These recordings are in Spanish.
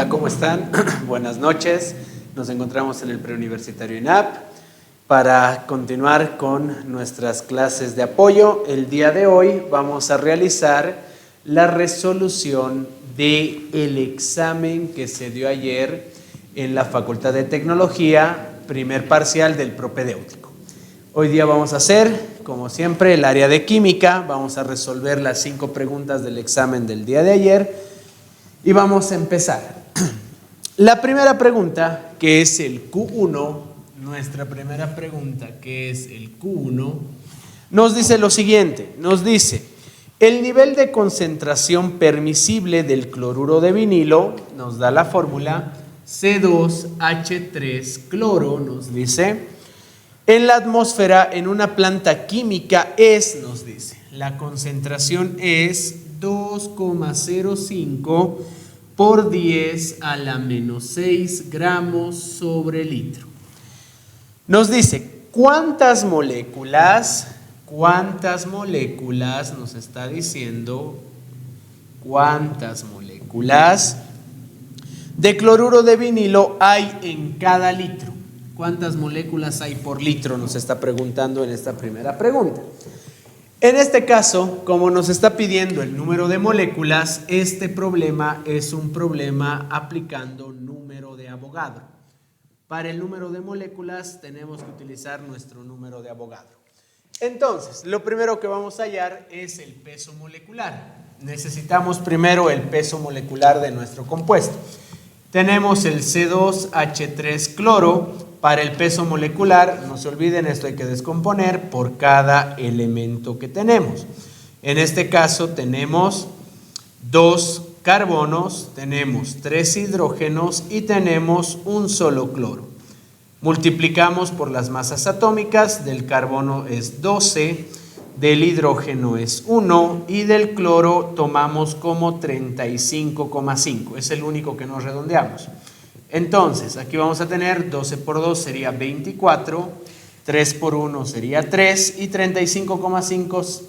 Hola, ¿cómo están? Buenas noches. Nos encontramos en el Preuniversitario INAP para continuar con nuestras clases de apoyo. El día de hoy vamos a realizar la resolución del examen que se dio ayer en la Facultad de Tecnología, primer parcial del propedéutico. Hoy día vamos a hacer, como siempre, el área de química. Vamos a resolver las 5 preguntas del examen del día de ayer y vamos a empezar. La primera pregunta, que es el Q1, nuestra primera pregunta, que es el Q1, nos dice lo siguiente, nos dice, el nivel de concentración permisible del cloruro de vinilo, nos da la fórmula C2H3 cloro, nos dice, en la atmósfera, en una planta química es, nos dice, la concentración es 2,05 por 10 a la menos 6 gramos sobre litro. Nos dice, ¿cuántas moléculas nos está diciendo? ¿Cuántas moléculas de cloruro de vinilo hay en cada litro? ¿Cuántas moléculas hay por litro? Nos está preguntando en esta primera pregunta. En este caso, como nos está pidiendo el número de moléculas, este problema es un problema aplicando número de Avogadro. Para el número de moléculas tenemos que utilizar nuestro número de Avogadro. Entonces, lo primero que vamos a hallar es el peso molecular. Necesitamos primero el peso molecular de nuestro compuesto. Tenemos el C2H3 cloro. Para el peso molecular, no se olviden, esto hay que descomponer por cada elemento que tenemos. En este caso tenemos 2 carbonos, tenemos 3 hidrógenos y tenemos un solo cloro. Multiplicamos por las masas atómicas, del carbono es 12, del hidrógeno es 1 y del cloro tomamos como 35,5, es el único que nos redondeamos. Entonces, aquí vamos a tener 12 por 2 sería 24, 3 por 1 sería 3 y 35,5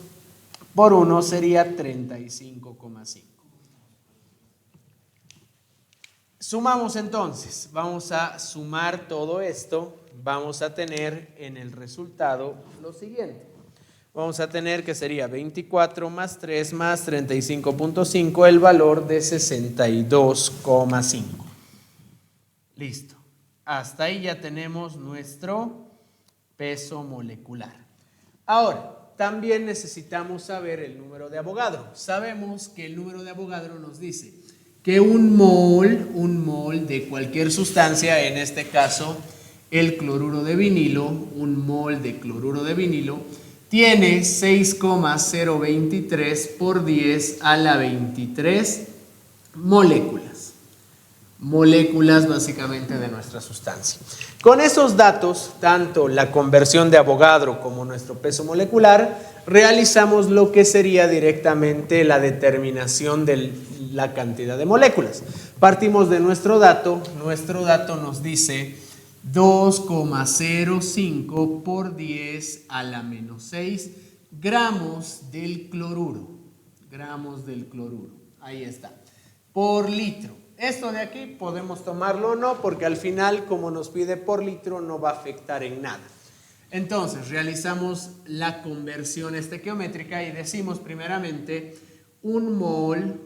por 1 sería 35,5. Sumamos entonces, vamos a sumar todo esto, vamos a tener en el resultado lo siguiente. Vamos a tener que sería 24 más 3 más 35,5, el valor de 62,5. Listo. Hasta ahí ya tenemos nuestro peso molecular. Ahora, también necesitamos saber el número de Avogadro. Sabemos que el número de Avogadro nos dice que un mol de cualquier sustancia, en este caso el cloruro de vinilo, un mol de cloruro de vinilo, tiene 6,023 por 10 a la 23 moléculas básicamente de nuestra sustancia. Con esos datos, tanto la conversión de Avogadro como nuestro peso molecular, realizamos lo que sería directamente la determinación de la cantidad de moléculas. Partimos de nuestro dato nos dice 2,05 por 10 a la menos 6 gramos del cloruro, ahí está, por litro. Esto de aquí podemos tomarlo o no, porque al final, como nos pide por litro, no va a afectar en nada. Entonces, realizamos la conversión estequiométrica y decimos primeramente un mol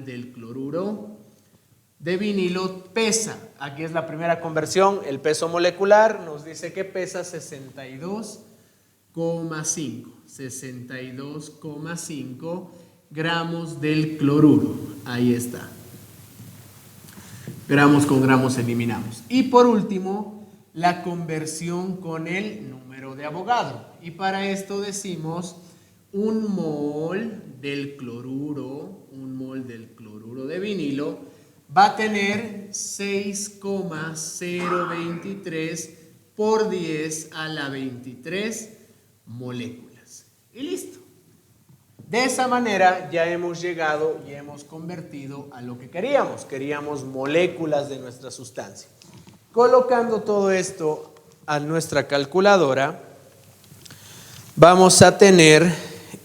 del cloruro de vinilo pesa. Aquí es la primera conversión, el peso molecular nos dice que pesa 62,5 gramos del cloruro. Ahí está. Gramos con gramos eliminamos. Y por último, la conversión con el número de Avogadro. Y para esto decimos un mol del cloruro de vinilo va a tener 6,023 por 10 a la 23 moléculas. Y listo. De esa manera ya hemos llegado y hemos convertido a lo que queríamos. Queríamos moléculas de nuestra sustancia. Colocando todo esto a nuestra calculadora, vamos a tener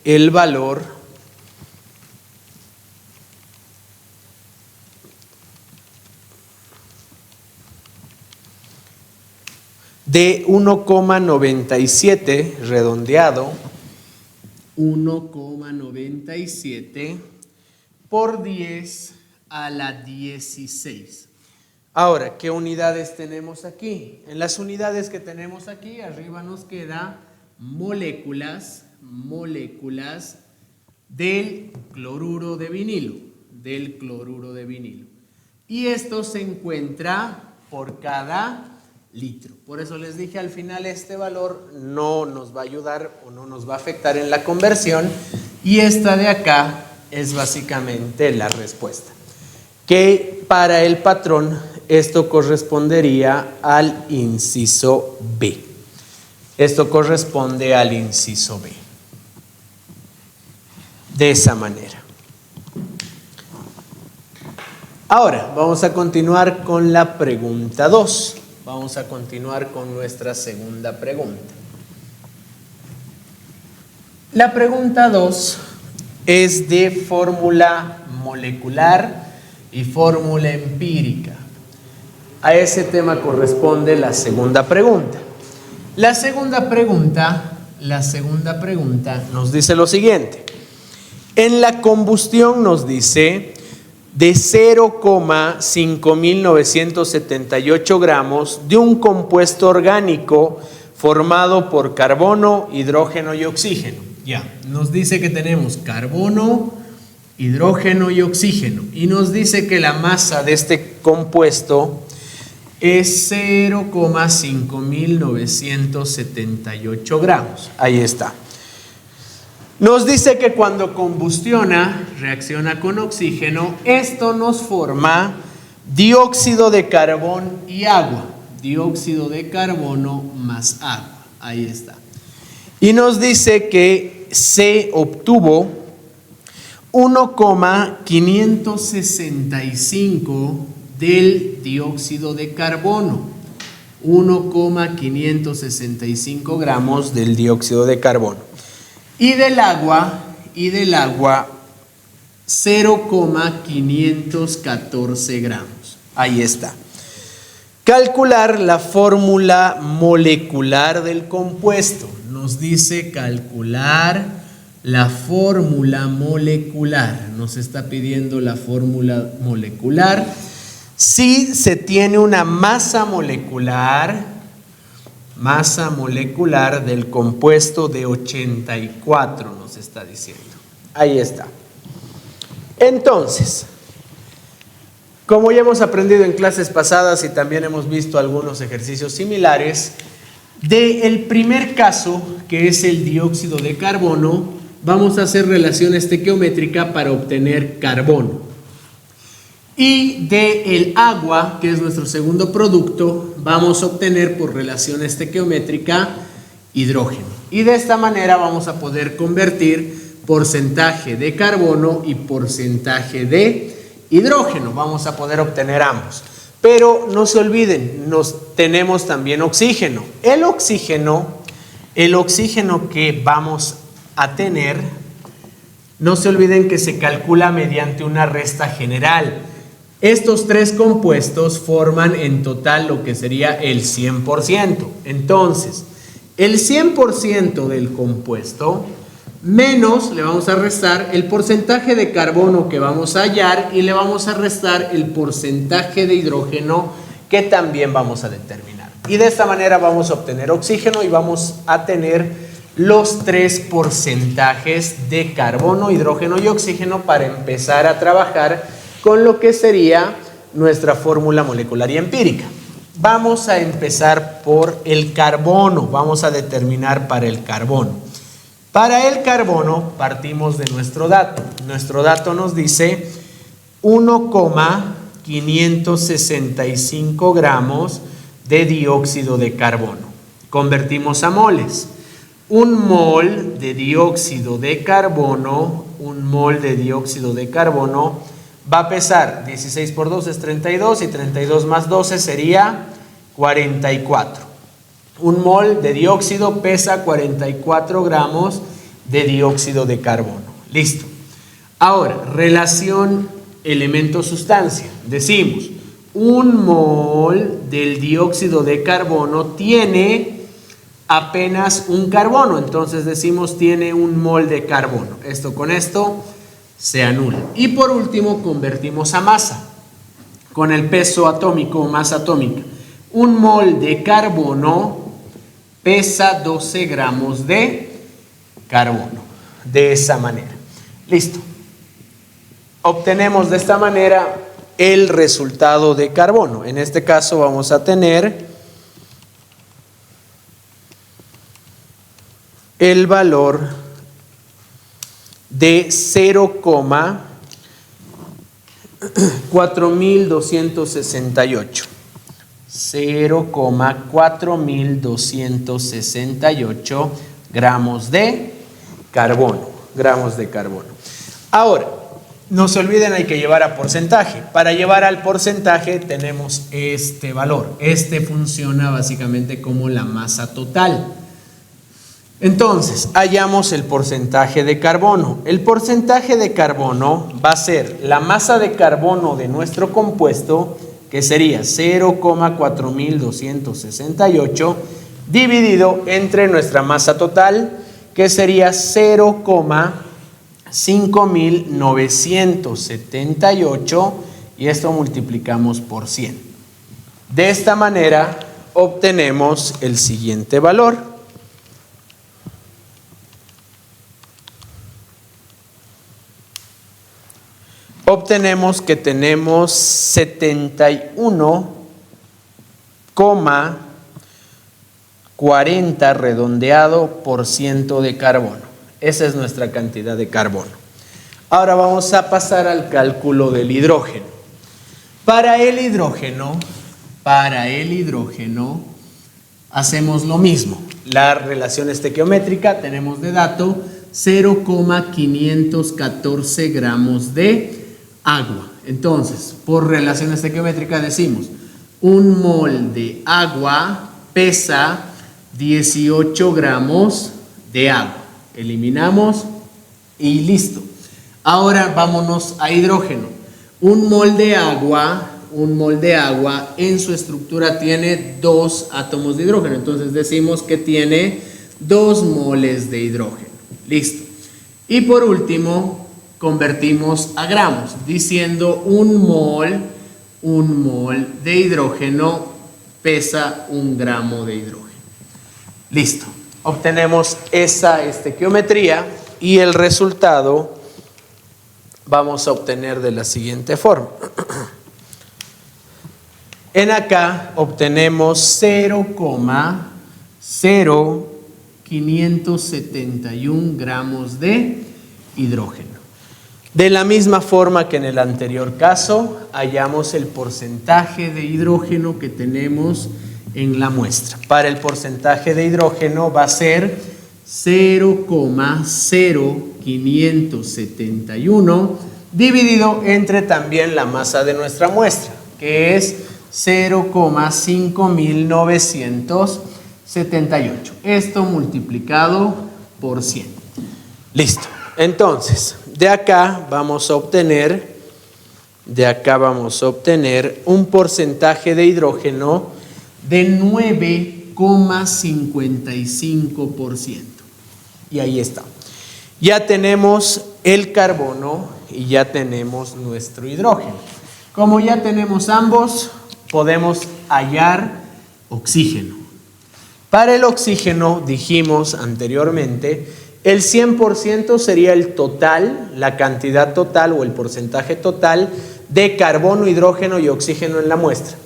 el valor de 1,97 redondeado, 1,97 por 10 a la 16. Ahora, ¿qué unidades tenemos aquí? En las unidades que tenemos aquí, arriba nos queda moléculas del cloruro de vinilo, Y esto se encuentra por cada litro. Por eso les dije al final, este valor no nos va a ayudar o no nos va a afectar en la conversión, y esta de acá es básicamente la respuesta, que para el patrón esto correspondería al inciso B. Esto corresponde al inciso B. De esa manera. Ahora vamos a continuar con la pregunta 2. Vamos a continuar con nuestra segunda pregunta. La pregunta 2 es de fórmula molecular y fórmula empírica. A ese tema corresponde la segunda pregunta. La segunda pregunta nos dice lo siguiente. En la combustión nos dice de 0,5978 gramos de un compuesto orgánico formado por carbono, hidrógeno y oxígeno. Ya, nos dice que tenemos carbono, hidrógeno y oxígeno, y nos dice que la masa de este compuesto es 0,5978 gramos. Ahí está. Nos dice que cuando combustiona, reacciona con oxígeno, esto nos forma dióxido de carbón y agua. Dióxido de carbono más agua. Ahí está. Y nos dice que se obtuvo 1,565 del dióxido de carbono. 1,565 gramos del dióxido de carbono. Y del agua 0,514 gramos. Ahí está. Calcular la fórmula molecular del compuesto. Nos dice calcular la fórmula molecular. Nos está pidiendo la fórmula molecular. Si se tiene una masa molecular del compuesto de 84, nos está diciendo. Ahí está. Entonces, como ya hemos aprendido en clases pasadas y también hemos visto algunos ejercicios similares, del primer caso, que es el dióxido de carbono, vamos a hacer relación estequiométrica para obtener carbono. Y del agua, que es nuestro segundo producto, vamos a obtener por relación estequiométrica hidrógeno. Y de esta manera vamos a poder convertir porcentaje de carbono y porcentaje de hidrógeno. Vamos a poder obtener ambos. Pero no se olviden, tenemos también oxígeno. El oxígeno que vamos a tener, no se olviden que se calcula mediante una resta general. Estos tres compuestos forman en total lo que sería el 100%. Entonces, el 100% del compuesto menos le vamos a restar el porcentaje de carbono que vamos a hallar y le vamos a restar el porcentaje de hidrógeno que también vamos a determinar. Y de esta manera vamos a obtener oxígeno y vamos a tener los tres porcentajes de carbono, hidrógeno y oxígeno para empezar a trabajar con lo que sería nuestra fórmula molecular y empírica. Vamos a empezar por el carbono, vamos a determinar para el carbono. Para el carbono partimos de nuestro dato. Nuestro dato nos dice 1,565 gramos de dióxido de carbono. Convertimos a moles. Un mol de dióxido de carbono, va a pesar 16 por 2 es 32 y 32 más 12 sería 44. Un mol de dióxido pesa 44 gramos de dióxido de carbono. Listo. Ahora, relación elemento-sustancia. Decimos un mol del dióxido de carbono tiene apenas un carbono. Entonces decimos tiene un mol de carbono. Esto con esto se anula. Y por último convertimos a masa con el peso atómico o masa atómica. Un mol de carbono pesa 12 gramos de carbono. De esa manera. Listo. Obtenemos de esta manera el resultado de carbono. En este caso vamos a tener el valor de 0,4268. 0,4268 gramos de carbono. Ahora, no se olviden, hay que llevar a porcentaje. Para llevar al porcentaje tenemos este valor. Este funciona básicamente como la masa total. Entonces, hallamos el porcentaje de carbono. El porcentaje de carbono va a ser la masa de carbono de nuestro compuesto, que sería 0,4268, dividido entre nuestra masa total, que sería 0,5978, y esto multiplicamos por 100. De esta manera obtenemos el siguiente valor. Obtenemos que tenemos 71,40 redondeado por ciento de carbono. Esa es nuestra cantidad de carbono. Ahora vamos a pasar al cálculo del hidrógeno. Para el hidrógeno hacemos lo mismo. La relación estequiométrica tenemos de dato 0,514 gramos de agua. Entonces, por relación estequiométrica decimos, un mol de agua pesa 18 gramos de agua. Eliminamos y listo. Ahora vámonos a hidrógeno. Un mol de agua en su estructura tiene 2 átomos de hidrógeno. Entonces decimos que tiene 2 moles de hidrógeno. Listo. Y por último, convertimos a gramos, diciendo un mol de hidrógeno pesa 1 gramo de hidrógeno. Listo. Obtenemos esa estequiometría y el resultado vamos a obtener de la siguiente forma. En acá obtenemos 0,0571 gramos de hidrógeno. De la misma forma que en el anterior caso, hallamos el porcentaje de hidrógeno que tenemos en la muestra. Para el porcentaje de hidrógeno va a ser 0,0571 dividido entre también la masa de nuestra muestra, que es 0,5978. Esto multiplicado por 100. Listo. Entonces, de acá vamos a obtener un porcentaje de hidrógeno de 9,55%. Y ahí está. Ya tenemos el carbono y ya tenemos nuestro hidrógeno. Como ya tenemos ambos, podemos hallar oxígeno. Para el oxígeno, dijimos anteriormente, el 100% sería el total, la cantidad total o el porcentaje total de carbono, hidrógeno y oxígeno en la muestra.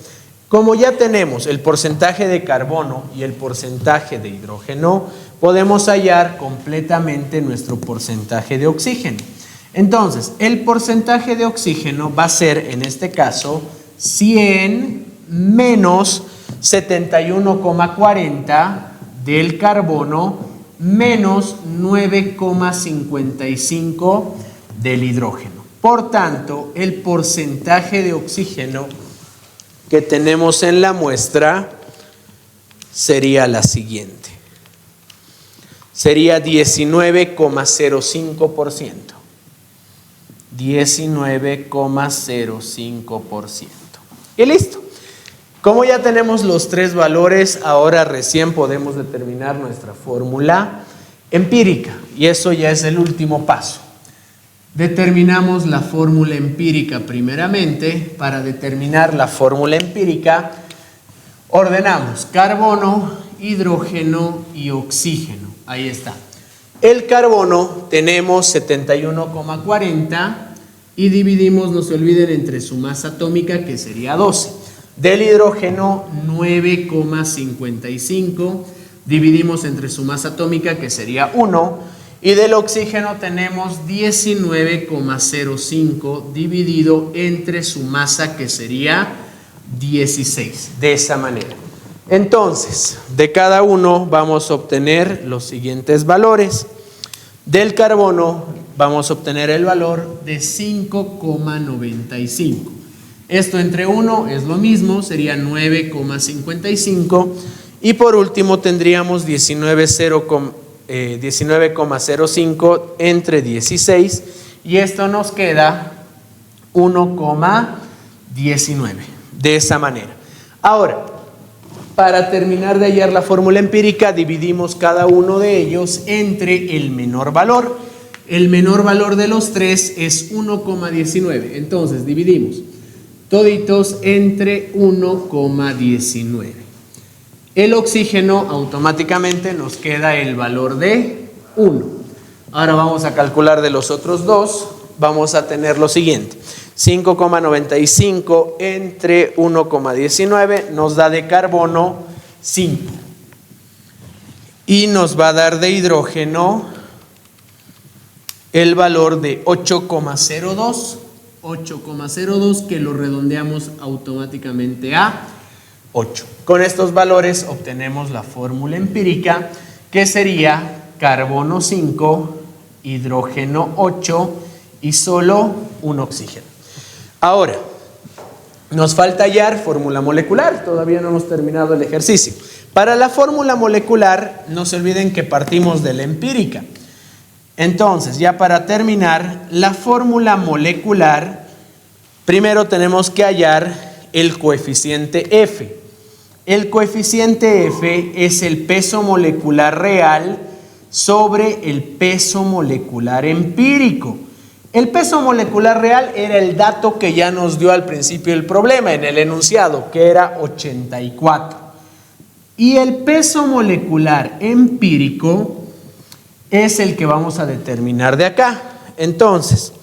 Como ya tenemos el porcentaje de carbono y el porcentaje de hidrógeno, podemos hallar completamente nuestro porcentaje de oxígeno. Entonces, el porcentaje de oxígeno va a ser, en este caso, 100 menos 71,40 del carbono menos 9,55 del hidrógeno. Por tanto, el porcentaje de oxígeno que tenemos en la muestra sería la siguiente. Sería 19,05%. 19,05%. Y listo. Como ya tenemos los tres valores, ahora recién podemos determinar nuestra fórmula empírica. Y eso ya es el último paso. Determinamos la fórmula empírica primeramente. Para determinar la fórmula empírica, ordenamos carbono, hidrógeno y oxígeno. Ahí está. El carbono tenemos 71,40 y dividimos, no se olviden, entre su masa atómica, que sería 12. Del hidrógeno 9,55, dividimos entre su masa atómica, que sería 1, y del oxígeno tenemos 19,05 dividido entre su masa, que sería 16, de esa manera. Entonces, de cada uno vamos a obtener los siguientes valores. Del carbono vamos a obtener el valor de 5,95. Esto entre 1 es lo mismo, sería 9,55. Y por último tendríamos 19,05 entre 16. Y esto nos queda 1,19. De esa manera. Ahora, para terminar de hallar la fórmula empírica, dividimos cada uno de ellos entre el menor valor. El menor valor de los tres es 1,19. Entonces, dividimos toditos entre 1,19. El oxígeno automáticamente nos queda el valor de 1. Ahora vamos a calcular de los otros dos. Vamos a tener lo siguiente. 5,95 entre 1,19 nos da de carbono 5. Y nos va a dar de hidrógeno el valor de 8,02. 8,02, que lo redondeamos automáticamente a 8. Con estos valores obtenemos la fórmula empírica, que sería carbono 5, hidrógeno 8 y solo un oxígeno. Ahora, nos falta hallar fórmula molecular. Todavía no hemos terminado el ejercicio. Para la fórmula molecular, no se olviden que partimos de la empírica. Entonces, ya para terminar, la fórmula molecular, primero tenemos que hallar el coeficiente F. El coeficiente F es el peso molecular real sobre el peso molecular empírico. El peso molecular real era el dato que ya nos dio al principio del problema, en el enunciado, que era 84. Y el peso molecular empírico es el que vamos a determinar de acá. Entonces,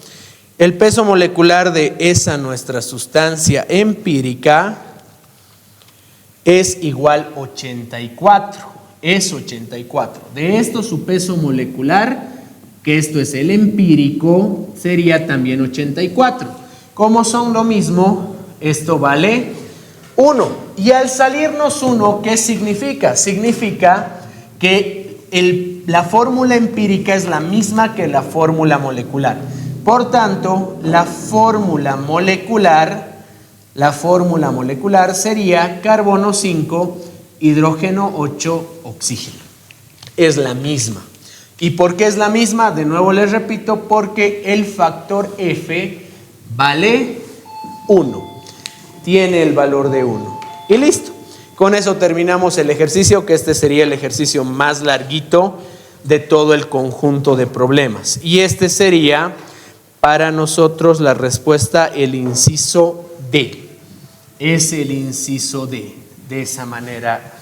el peso molecular de esa nuestra sustancia empírica es igual a 84. Es 84. De esto su peso molecular, que esto es el empírico, sería también 84. Como son lo mismo, esto vale 1. Y al salirnos 1, ¿qué significa? Significa que la fórmula empírica es la misma que la fórmula molecular. Por tanto, la fórmula molecular sería carbono 5, hidrógeno 8, oxígeno. Es la misma. ¿Y por qué es la misma? De nuevo les repito, porque el factor F vale 1. Tiene el valor de 1. Y listo. Con eso terminamos el ejercicio, que este sería el ejercicio más larguito de todo el conjunto de problemas. Y este sería para nosotros la respuesta, el inciso D. Es el inciso D. De esa manera,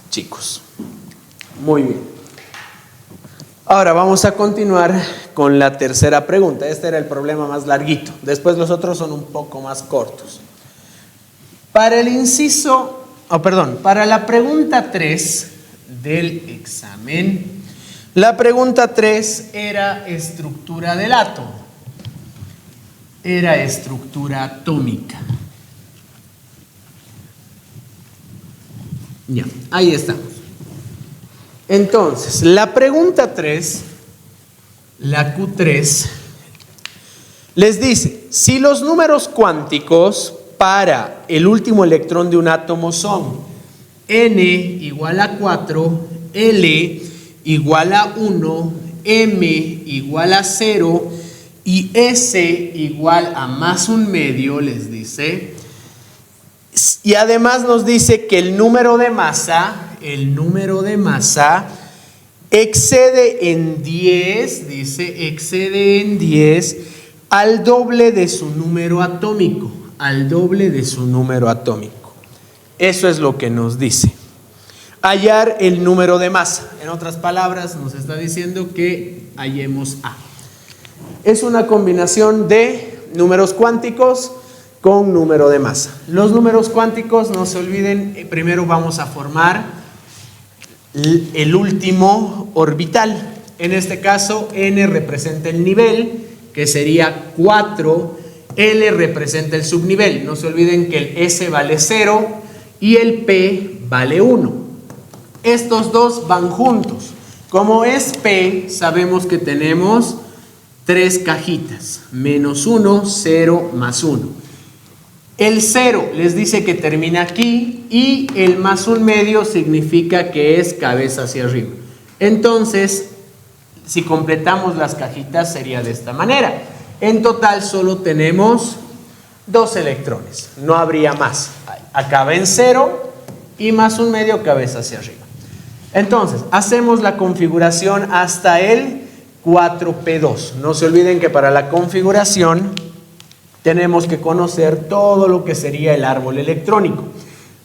chicos. Muy bien. Ahora vamos a continuar con la tercera pregunta. Este era el problema más larguito. Después los otros son un poco más cortos. Para la pregunta 3 del examen, la pregunta 3 era estructura del átomo. Era estructura atómica. Ya, ahí estamos. Entonces, la pregunta 3, la Q3, les dice, si los números cuánticos para el último electrón de un átomo son n igual a 4, L igual a 1, M igual a 0 y S igual a más un medio, les dice, Y además nos dice que el número de masa excede en 10, dice, excede en 10 al doble de su número atómico, Eso es lo que nos dice. Hallar el número de masa. En otras palabras, nos está diciendo que hallemos A. Es una combinación de números cuánticos con número de masa. Los números cuánticos, no se olviden, primero vamos a formar el último orbital. En este caso, n representa el nivel, que sería 4, L representa el subnivel. No se olviden que el S vale 0 y el P vale 1. Estos dos van juntos. Como es P, sabemos que tenemos 3 cajitas, menos 1, 0, más 1. El 0 les dice que termina aquí y el más un medio significa que es cabeza hacia arriba. Entonces, si completamos las cajitas sería de esta manera. En total solo tenemos 2 electrones, no habría más. Acaba en 0 y más un medio cabeza hacia arriba. Entonces, hacemos la configuración hasta el 4p2. No se olviden que para la configuración tenemos que conocer todo lo que sería el árbol electrónico.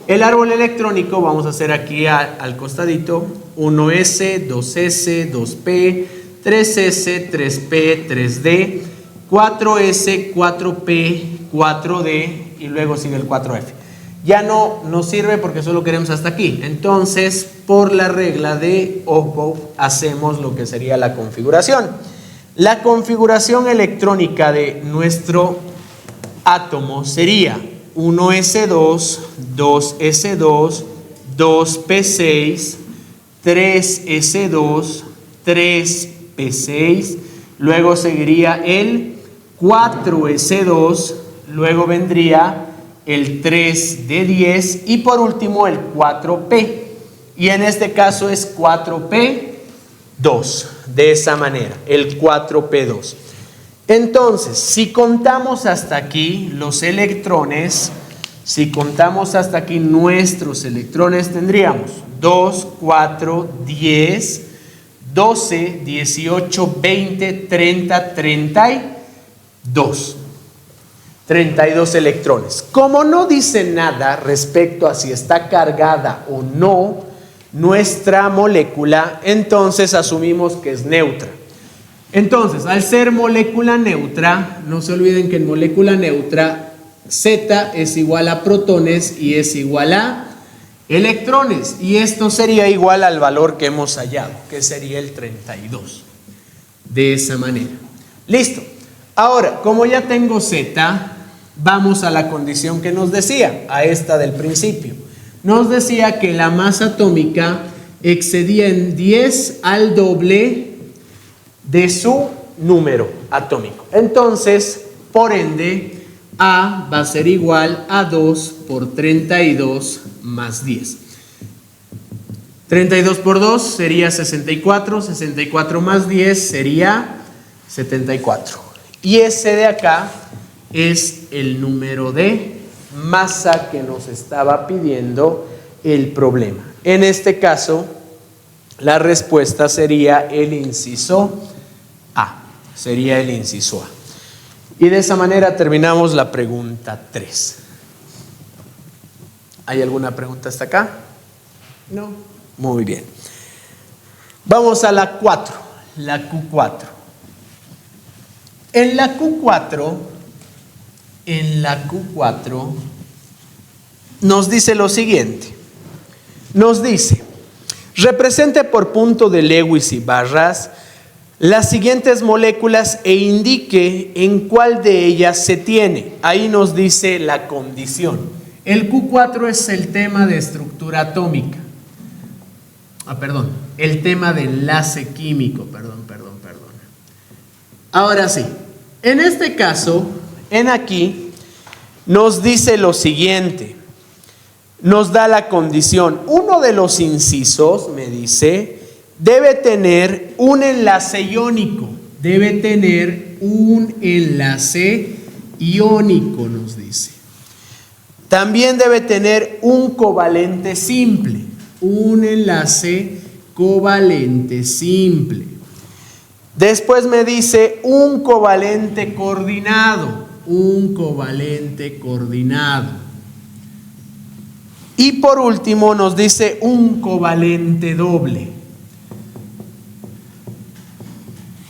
El árbol electrónico vamos a hacer aquí al costadito: 1s, 2s, 2p, 3s, 3p, 3d, 4s, 4p, 4d y luego sigue el 4f. Ya no nos sirve porque solo queremos hasta aquí. Entonces, por la regla de Aufbau, hacemos lo que sería la configuración. La configuración electrónica de nuestro átomo sería 1s2, 2s2, 2p6, 3s2, 3p6, luego seguiría el 4s2, luego vendría el 3d10 y por último el 4p. Y en este caso es 4p2, de esa manera, el 4p2. Entonces, si contamos hasta aquí los electrones, nuestros electrones tendríamos 2, 4, 10, 12, 18, 20, 30, 32. 32 electrones. Como no dice nada respecto a si está cargada o no nuestra molécula, entonces asumimos que es neutra. Entonces, al ser molécula neutra, no se olviden que en molécula neutra Z es igual a protones y es igual a electrones. Y esto sería igual al valor que hemos hallado, que sería el 32. De esa manera. Listo. Ahora, como ya tengo Z, vamos a la condición que nos decía, a esta del principio. Nos decía que la masa atómica excedía en 10 al doble de su número atómico. Entonces, por ende, A va a ser igual a 2 por 32 más 10. 32 por 2 sería 64, 64 más 10 sería 74. Y ese de acá es el número de masa que nos estaba pidiendo el problema. En este caso, la respuesta sería el inciso A. Sería el inciso A. Y de esa manera terminamos la pregunta 3. ¿Hay alguna pregunta hasta acá? No. Muy bien. Vamos a la 4, la Q4. En la Q4 nos dice lo siguiente. Nos dice: represente por punto de Lewis y barras las siguientes moléculas e indique en cuál de ellas se tiene. Ahí nos dice la condición. El Q4 es el tema de estructura atómica. El tema de enlace químico. Ahora sí, en este caso, aquí, nos dice lo siguiente. Nos da la condición. Uno de los incisos, me dice, debe tener un enlace iónico. Nos dice. También debe tener un covalente simple, un enlace covalente simple. Después me dice un covalente coordinado, un covalente coordinado. Y por último nos dice un covalente doble.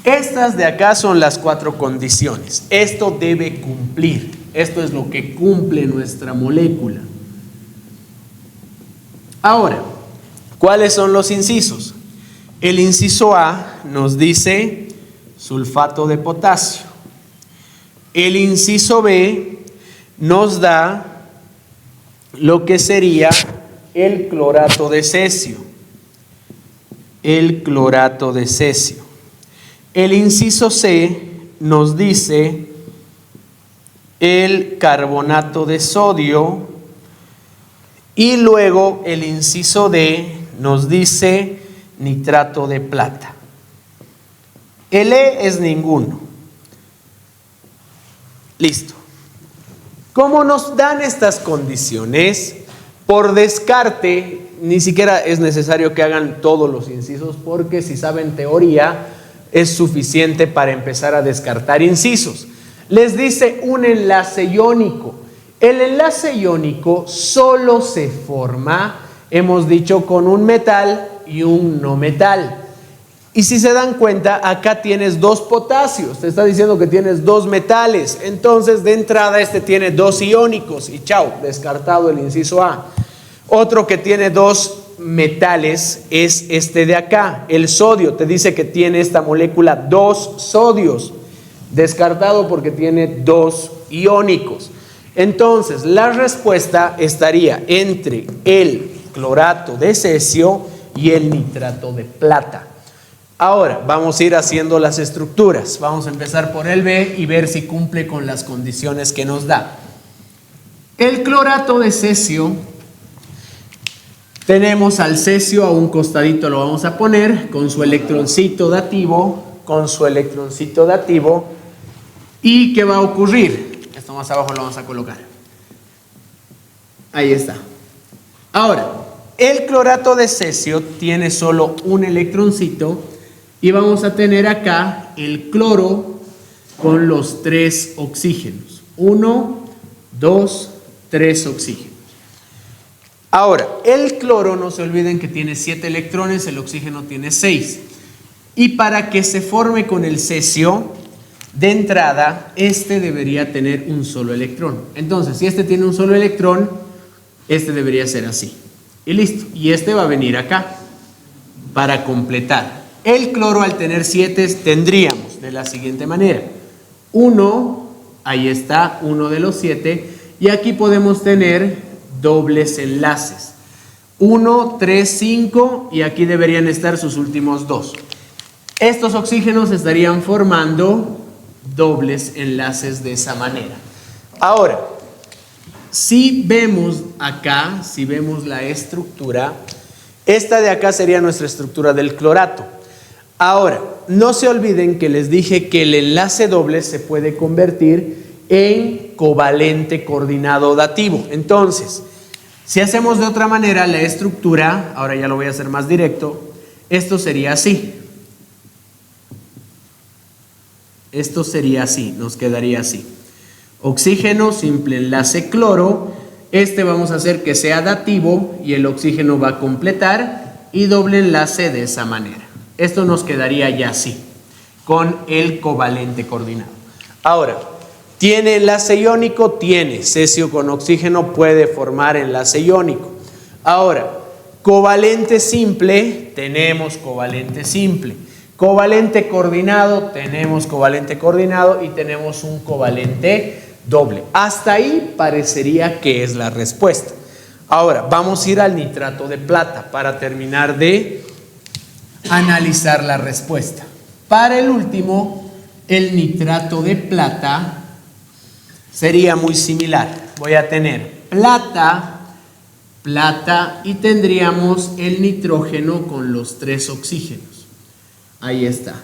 Estas de acá son las 4 condiciones. Esto debe cumplir. Esto es lo que cumple nuestra molécula. Ahora, ¿cuáles son los incisos? El inciso A nos dice sulfato de potasio. El inciso B nos da lo que sería el clorato de cesio. El clorato de cesio. El inciso C nos dice el carbonato de sodio. Y luego el inciso D nos dice nitrato de plata. El E es ninguno. Listo. ¿Cómo nos dan estas condiciones? Por descarte, ni siquiera es necesario que hagan todos los incisos, porque si saben teoría, es suficiente para empezar a descartar incisos. Les dice un enlace iónico. El enlace iónico solo se forma, hemos dicho, con un metal y un no metal. Y si se dan cuenta, acá tienes 2 potasios, te está diciendo que tienes 2 metales, entonces de entrada este tiene 2 iónicos y chao, descartado el inciso A. Otro que tiene 2 metales es este de acá, el sodio, te dice que tiene esta molécula 2 sodios, descartado porque tiene 2 iónicos. Entonces la respuesta estaría entre el clorato de cesio y el nitrato de plata. Ahora vamos a ir haciendo las estructuras. Vamos a empezar por el B y ver si cumple con las condiciones que nos da. El clorato de cesio, tenemos al cesio a un costadito, lo vamos a poner con su electroncito dativo, ¿Y qué va a ocurrir? Esto más abajo lo vamos a colocar. Ahí está. Ahora, el clorato de cesio tiene solo un electroncito y vamos a tener acá el cloro con los 3 oxígenos. 1, 2, 3 oxígenos. Ahora, el cloro, no se olviden que tiene 7 electrones, el oxígeno tiene 6. Y para que se forme con el cesio, de entrada, este debería tener un solo electrón. Entonces, si este tiene un solo electrón, este debería ser así. Y listo. Y este va a venir acá para completar. El cloro, al tener 7, tendríamos de la siguiente manera. 1, ahí está, 1 de los 7. Y aquí podemos tener dobles enlaces. 1, 3, 5 y aquí deberían estar sus últimos 2. Estos oxígenos estarían formando dobles enlaces de esa manera. Ahora, si vemos acá, si vemos la estructura, esta de acá sería nuestra estructura del clorato. Ahora, no se olviden que les dije que el enlace doble se puede convertir en covalente coordinado dativo. Entonces, si hacemos de otra manera la estructura, ahora ya lo voy a hacer más directo, esto sería así. Esto sería así, nos quedaría así. Oxígeno, simple enlace cloro. Este vamos a hacer que sea dativo y el oxígeno va a completar y doble enlace de esa manera. Esto nos quedaría ya así, con el covalente coordinado. Ahora, ¿tiene enlace iónico? Tiene. Cesio con oxígeno puede formar enlace iónico. Ahora, covalente simple, tenemos covalente simple. Covalente coordinado, tenemos covalente coordinado y tenemos un covalente doble. Hasta ahí parecería que es la respuesta. Ahora, vamos a ir al nitrato de plata para terminar de analizar la respuesta. Para el último, el nitrato de plata sería muy similar. Voy a tener plata y tendríamos el nitrógeno con los 3 oxígenos. Ahí está.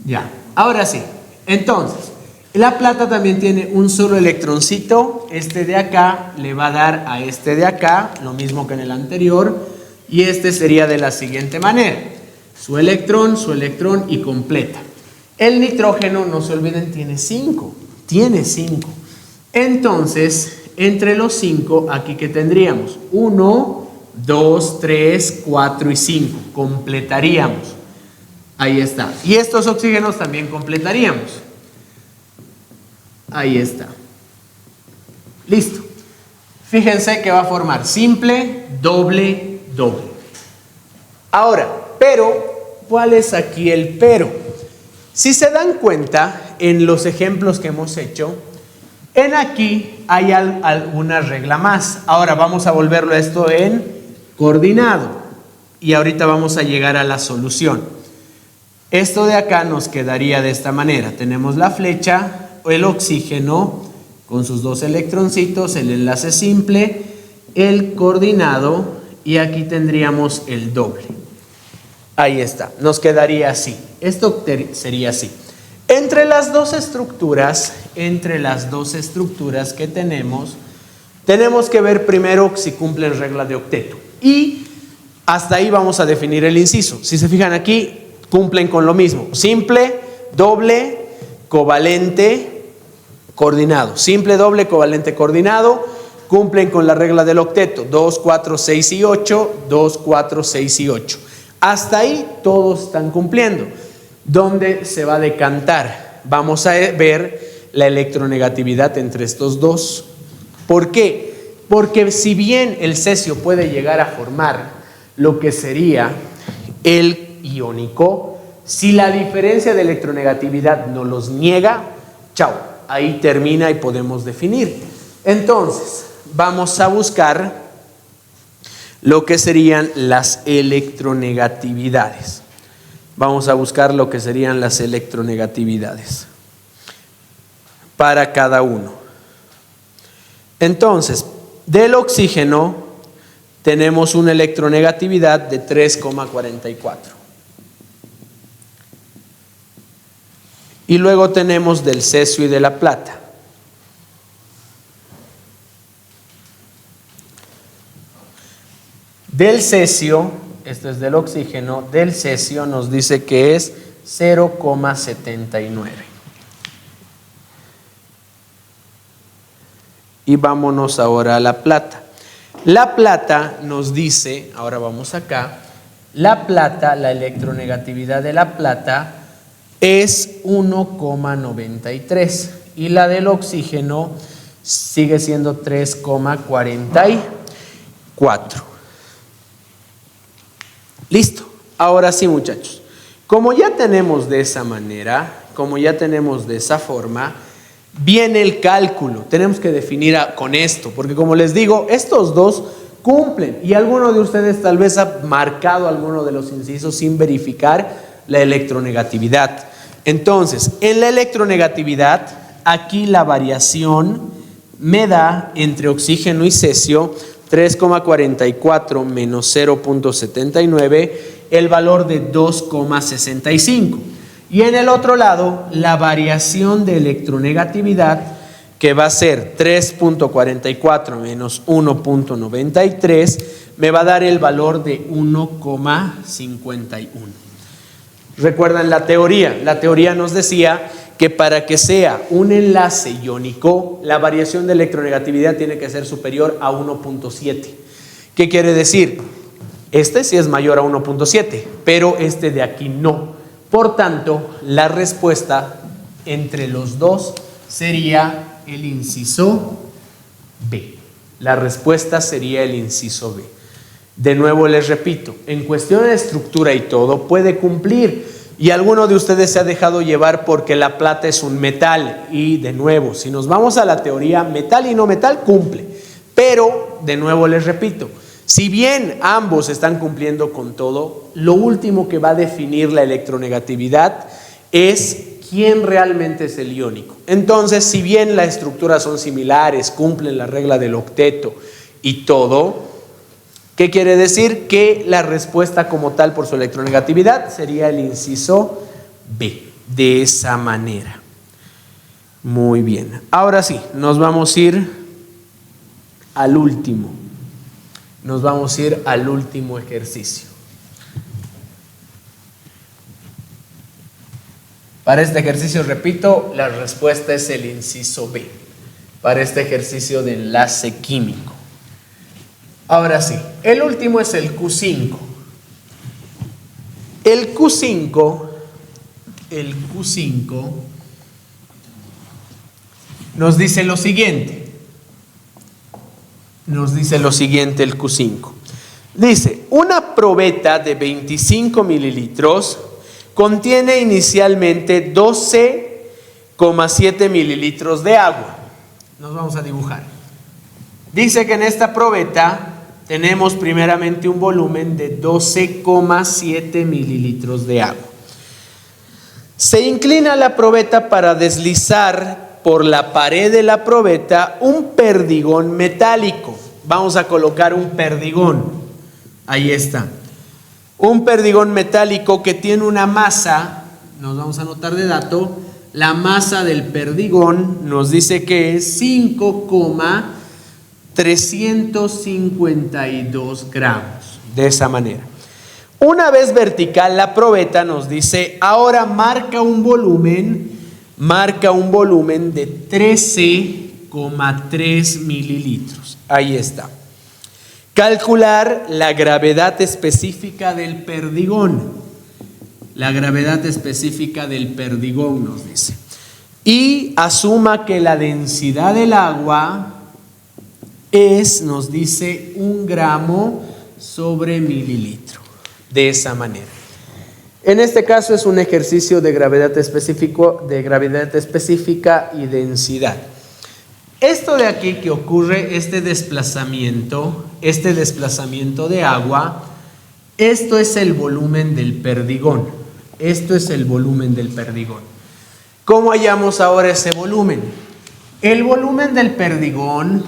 Ya, ahora sí. Entonces, La plata también tiene un solo electroncito, este de acá le va a dar a este de acá, lo mismo que en el anterior, y este sería de la siguiente manera, su electrón y completa. El nitrógeno, no se olviden, tiene 5, entonces, entre los 5, aquí que tendríamos 1, 2, 3, 4 y 5, completaríamos, ahí está, y estos oxígenos también completaríamos. Ahí está. Listo. Fíjense que va a formar simple, doble, doble. Ahora, pero, ¿cuál es aquí el pero? Si se dan cuenta, en los ejemplos que hemos hecho, en aquí hay alguna regla más. Ahora vamos a volverlo a esto en coordinado. Y ahorita vamos a llegar a la solución. Esto de acá nos quedaría de esta manera. Tenemos la flecha, el oxígeno con sus dos electroncitos, el enlace simple, el coordinado y aquí tendríamos el doble. Ahí está, nos quedaría así. Esto sería así. Entre las dos estructuras que tenemos que ver primero si cumplen regla de octeto. Y hasta ahí vamos a definir el inciso. Si se fijan aquí, cumplen con lo mismo. Simple, doble, covalente, coordinado. Simple, doble, covalente, coordinado. Cumplen con la regla del octeto. 2, 4, 6 y 8. 2, 4, 6 y 8. Hasta ahí todos están cumpliendo. ¿Dónde se va a decantar? Vamos a ver la electronegatividad entre estos dos. ¿Por qué? Porque si bien el cesio puede llegar a formar lo que sería el iónico, si la diferencia de electronegatividad no los niega, chao, ahí termina y podemos definir. Entonces, vamos a buscar lo que serían las electronegatividades. Vamos a buscar lo que serían las electronegatividades para cada uno. Entonces, del oxígeno tenemos una electronegatividad de 3,44. Y luego tenemos del cesio y de la plata. Del cesio, esto es del oxígeno, del cesio nos dice que es 0,79. Y vámonos ahora a la plata. La plata nos dice, ahora vamos acá, la plata, la electronegatividad de la plata es 1,93 y la del oxígeno sigue siendo 3,44. Listo. Ahora sí, muchachos. Como ya tenemos de esa manera, como ya tenemos de esa forma, viene el cálculo. Tenemos que definir con esto, porque como les digo, estos dos cumplen y alguno de ustedes tal vez ha marcado alguno de los incisos sin verificar la electronegatividad. Entonces, en la electronegatividad, aquí la variación me da entre oxígeno y cesio 3,44 menos 0,79, el valor de 2,65. Y en el otro lado, la variación de electronegatividad, que va a ser 3,44 menos 1,93, me va a dar el valor de 1,51. ¿Recuerdan la teoría? La teoría nos decía que para que sea un enlace iónico, la variación de electronegatividad tiene que ser superior a 1,7. ¿Qué quiere decir? Este sí es mayor a 1,7, pero este de aquí no. Por tanto, la respuesta entre los dos sería el inciso B. La respuesta sería el inciso B. De nuevo les repito, en cuestión de estructura y todo puede cumplir. Y alguno de ustedes se ha dejado llevar porque la plata es un metal. Y de nuevo, si nos vamos a la teoría, metal y no metal cumple. Pero, de nuevo les repito, si bien ambos están cumpliendo con todo, lo último que va a definir la electronegatividad es quién realmente es el iónico. Entonces, si bien las estructuras son similares, cumplen la regla del octeto y todo, ¿qué quiere decir? Que la respuesta como tal por su electronegatividad sería el inciso B, de esa manera. Muy bien. Ahora sí, nos vamos a ir al último. Nos vamos a ir al último ejercicio. Para este ejercicio, repito, la respuesta es el inciso B. Para este ejercicio de enlace químico. Ahora sí, el último es el Q5. El Q5 nos dice lo siguiente. Nos dice lo siguiente el Q5. Dice, una probeta de 25 mililitros contiene inicialmente 12,7 mililitros de agua. Nos vamos a dibujar. Dice que en esta probeta tenemos primeramente un volumen de 12,7 mililitros de agua. Se inclina la probeta para deslizar por la pared de la probeta un perdigón metálico. Vamos a colocar un perdigón. Ahí está. Un perdigón metálico que tiene una masa, nos vamos a anotar de dato, la masa del perdigón nos dice que es 5,352 gramos. De esa manera. Una vez vertical la probeta nos dice, ahora marca un volumen de 13,3 mililitros. Ahí está. Calcular la gravedad específica del perdigón. La gravedad específica del perdigón nos dice. Y asuma que la densidad del agua es, nos dice, 1 gramo sobre mililitro. De esa manera. En este caso es un ejercicio de gravedad específica y densidad. Esto de aquí que ocurre, este desplazamiento de agua, esto es el volumen del perdigón. Esto es el volumen del perdigón. ¿Cómo hallamos ahora ese volumen? El volumen del perdigón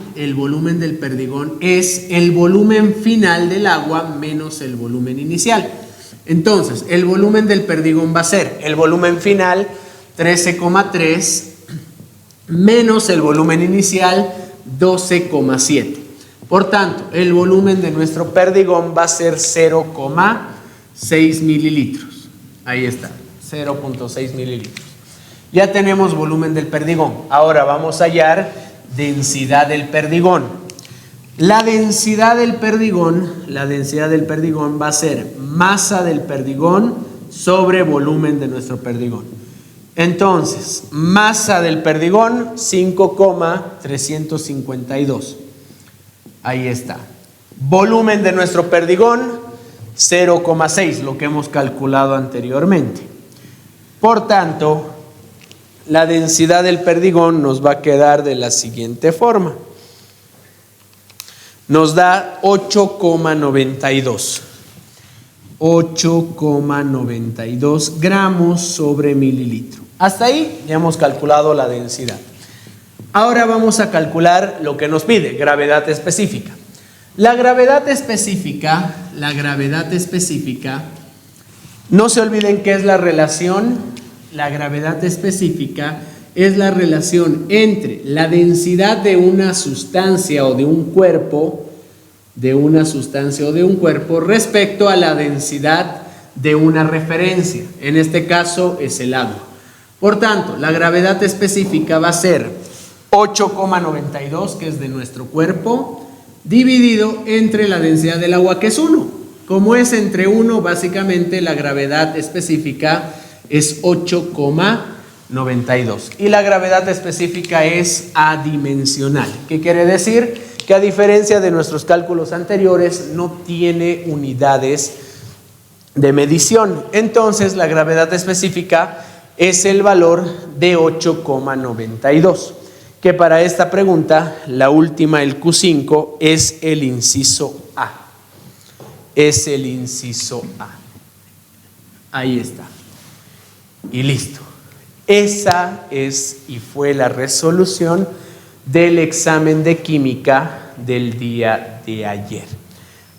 es el volumen final del agua menos el volumen inicial. Entonces, el volumen del perdigón va a ser el volumen final 13,3 menos el volumen inicial 12,7. Por tanto, el volumen de nuestro perdigón va a ser 0,6 mililitros. Ahí está, 0,6 mililitros. Ya tenemos volumen del perdigón. Ahora vamos a hallar densidad del perdigón. La densidad del perdigón va a ser masa del perdigón sobre volumen de nuestro perdigón. Entonces, masa del perdigón 5,352. Ahí está. Volumen de nuestro perdigón 0,6, lo que hemos calculado anteriormente. Por tanto, la densidad del perdigón nos va a quedar de la siguiente forma. Nos da 8,92. 8,92 gramos sobre mililitro. Hasta ahí ya hemos calculado la densidad. Ahora vamos a calcular lo que nos pide, gravedad específica. La gravedad específica, no se olviden que es la relación. La gravedad específica es la relación entre la densidad de una sustancia o de un cuerpo, respecto a la densidad de una referencia. En este caso es el agua. Por tanto, la gravedad específica va a ser 8,92, que es de nuestro cuerpo, dividido entre la densidad del agua, que es 1. Como es entre 1, básicamente la gravedad específica es 8,92. Y la gravedad específica es adimensional. ¿Qué quiere decir? Que a diferencia de nuestros cálculos anteriores, no tiene unidades de medición. Entonces, la gravedad específica es el valor de 8,92. Que para esta pregunta, la última, el Q5, es el inciso A. Es el inciso A. Ahí está. Y listo. Esa es y fue la resolución del examen de química del día de ayer.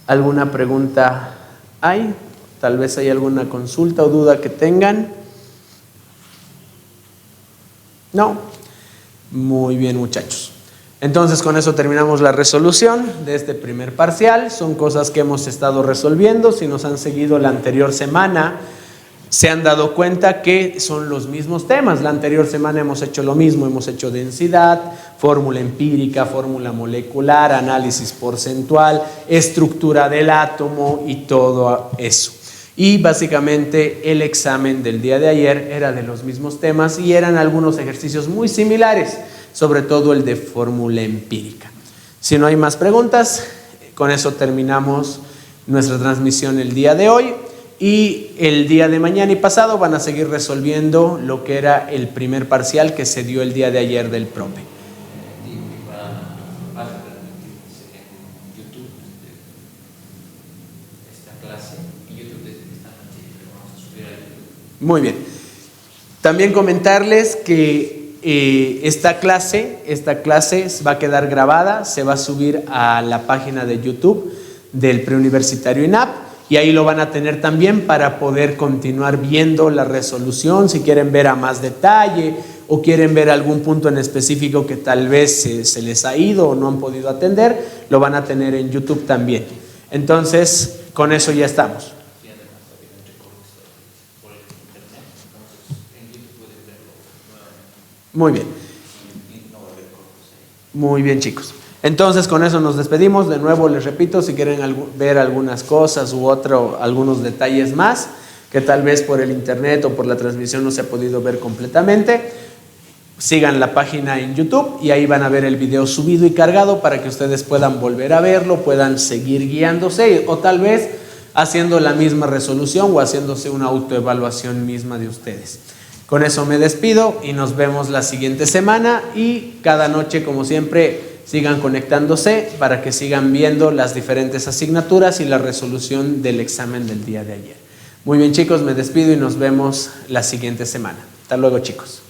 ¿Alguna pregunta hay? Tal vez hay alguna consulta o duda que tengan. No. Muy bien, muchachos. Entonces, con eso terminamos la resolución de este primer parcial. Son cosas que hemos estado resolviendo. Si nos han seguido la anterior semana, se han dado cuenta que son los mismos temas. La anterior semana hemos hecho lo mismo. Hemos hecho densidad, fórmula empírica, fórmula molecular, análisis porcentual, estructura del átomo y todo eso. Y básicamente el examen del día de ayer era de los mismos temas y eran algunos ejercicios muy similares, sobre todo el de fórmula empírica. Si no hay más preguntas, con eso terminamos nuestra transmisión el día de hoy, y el día de mañana y pasado van a seguir resolviendo lo que era el primer parcial que se dio el día de ayer del PROPE. Muy bien. También comentarles que esta clase va a quedar grabada, se va a subir a la página de YouTube del Preuniversitario INAP y ahí lo van a tener también para poder continuar viendo la resolución si quieren ver a más detalle o quieren ver algún punto en específico que tal vez se les ha ido o no han podido atender, lo van a tener en YouTube también. Entonces, con eso ya estamos. Muy bien. Muy bien, chicos. Entonces, con eso nos despedimos. De nuevo, les repito, si quieren ver algunas cosas u algunos detalles más que tal vez por el internet o por la transmisión no se ha podido ver completamente, sigan la página en YouTube y ahí van a ver el video subido y cargado para que ustedes puedan volver a verlo, puedan seguir guiándose o tal vez haciendo la misma resolución o haciéndose una autoevaluación misma de ustedes. Con eso me despido y nos vemos la siguiente semana y cada noche, como siempre, sigan conectándose para que sigan viendo las diferentes asignaturas y la resolución del examen del día de ayer. Muy bien, chicos, me despido y nos vemos la siguiente semana. Hasta luego, chicos.